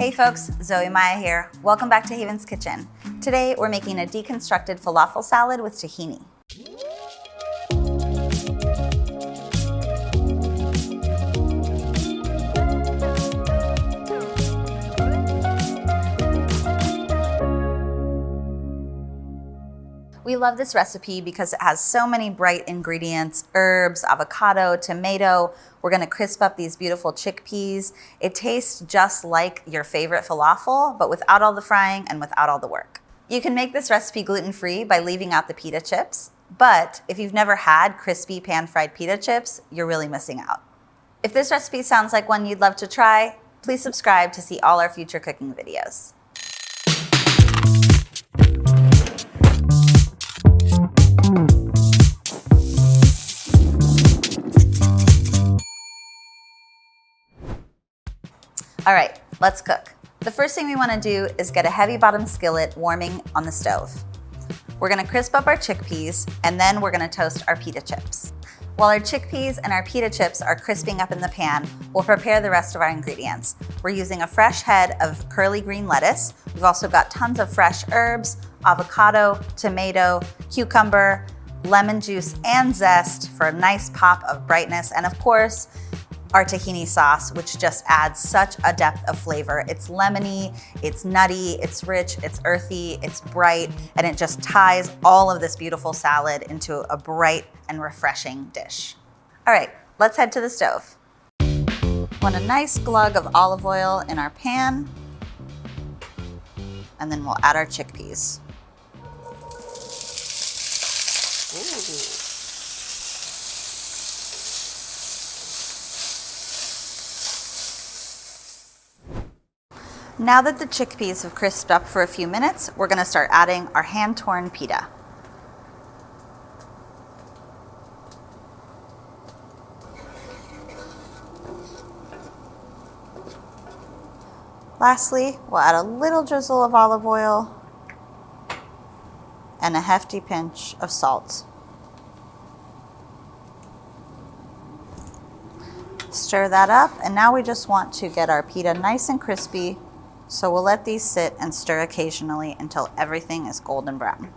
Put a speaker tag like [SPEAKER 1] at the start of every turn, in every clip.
[SPEAKER 1] Hey folks, Zoe Maya here. Welcome back to Haven's Kitchen. Today we're making a deconstructed falafel salad with tahini. We love this recipe because it has so many bright ingredients: herbs, avocado, tomato. We're gonna crisp up these beautiful chickpeas. It tastes just like your favorite falafel, but without all the frying and without all the work. You can make this recipe gluten-free by leaving out the pita chips, but if you've never had crispy pan-fried pita chips, you're really missing out. If this recipe sounds like one you'd love to try, please subscribe to see all our future cooking videos. All right, let's cook. The first thing we want to do is get a heavy bottom skillet warming on the stove. We're going to crisp up our chickpeas, and then we're going to toast our pita chips. While our chickpeas and our pita chips are crisping up in the pan, we'll prepare the rest of our ingredients. We're using a fresh head of curly green lettuce. We've also got tons of fresh herbs, avocado, tomato, cucumber, lemon juice, and zest for a nice pop of brightness, and of course, our tahini sauce, which just adds such a depth of flavor. It's lemony, it's nutty, it's rich, it's earthy, it's bright, and it just ties all of this beautiful salad into a bright and refreshing dish. All right, let's head to the stove. Want a nice glug of olive oil in our pan, and then we'll add our chickpeas. Ooh. Now that the chickpeas have crisped up for a few minutes, we're going to start adding our hand-torn pita. Lastly, we'll add a little drizzle of olive oil and a hefty pinch of salt. Stir that up, and now we just want to get our pita nice and crispy. So we'll let these sit and stir occasionally until everything is golden brown.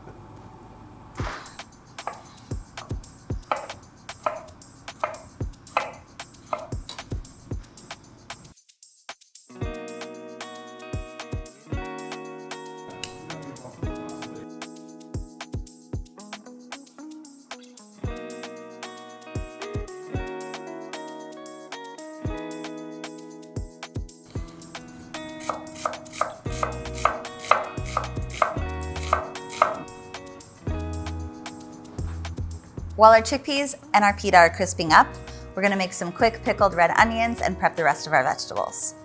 [SPEAKER 1] While our chickpeas and our pita are crisping up, we're gonna make some quick pickled red onions and prep the rest of our vegetables.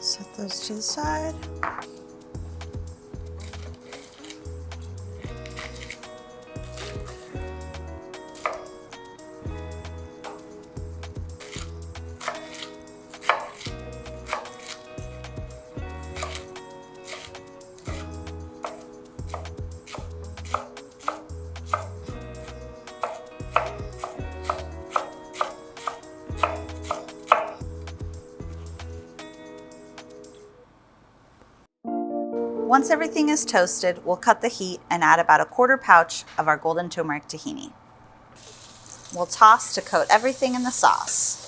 [SPEAKER 1] Set those to the side. Once everything is toasted, we'll cut the heat and add about a quarter pouch of our golden turmeric tahini. We'll toss to coat everything in the sauce.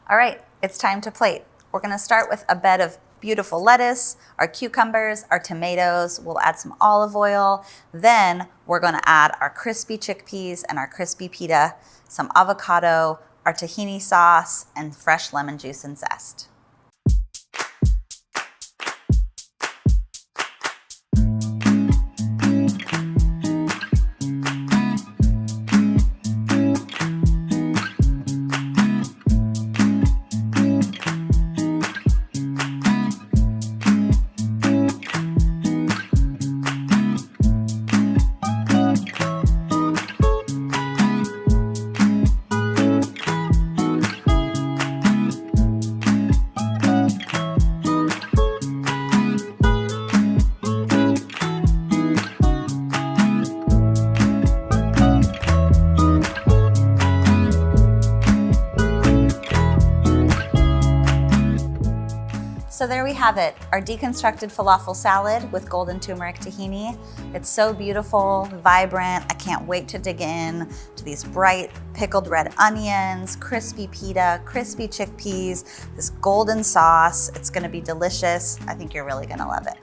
[SPEAKER 1] All right, it's time to plate. We're gonna start with a bed of beautiful lettuce, our cucumbers, our tomatoes. We'll add some olive oil. Then we're gonna add our crispy chickpeas and our crispy pita, some avocado, our tahini sauce, and fresh lemon juice and zest. So there we have it, our deconstructed falafel salad with golden turmeric tahini. It's so beautiful, vibrant. I can't wait to dig in to these bright pickled red onions, crispy pita, crispy chickpeas, this golden sauce. It's gonna be delicious. I think you're really gonna love it.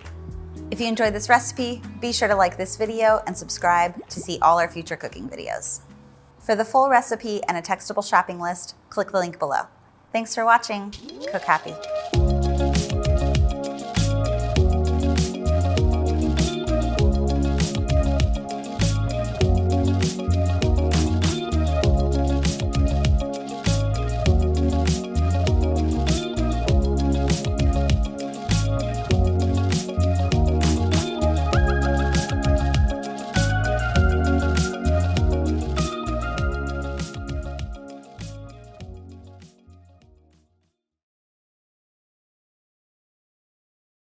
[SPEAKER 1] If you enjoyed this recipe, be sure to like this video and subscribe to see all our future cooking videos. For the full recipe and a textable shopping list, click the link below. Thanks for watching. Cook happy.